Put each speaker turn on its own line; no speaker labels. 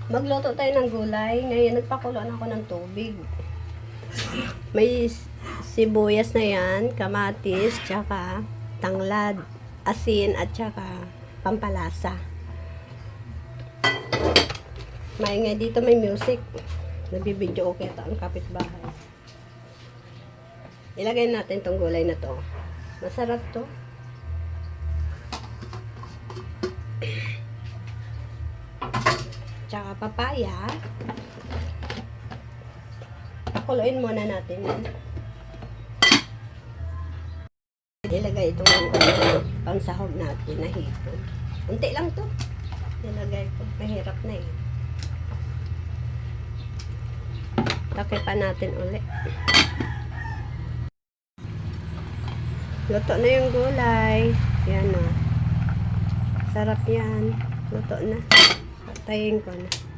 Magluto tayo ng gulay. Ngayon, nagpakuloan ako ng tubig. May sibuyas na yan, kamatis, tsaka tanglad, asin, at tsaka pampalasa. Maingay dito, may music. Nabibidyo okay ito ang kapitbahay. Ilagay natin tong gulay na to. Masarap to. Tsaka papaya. Pakuluin muna natin yan. Ilagay itong pangsahog natin na hipon. Unti lang to. Ilagay ko. Mahirap na eh. Takipan natin ulit. Luto na yung gulay. Yan o. Sarap yan. Luto na. Patayin ko na.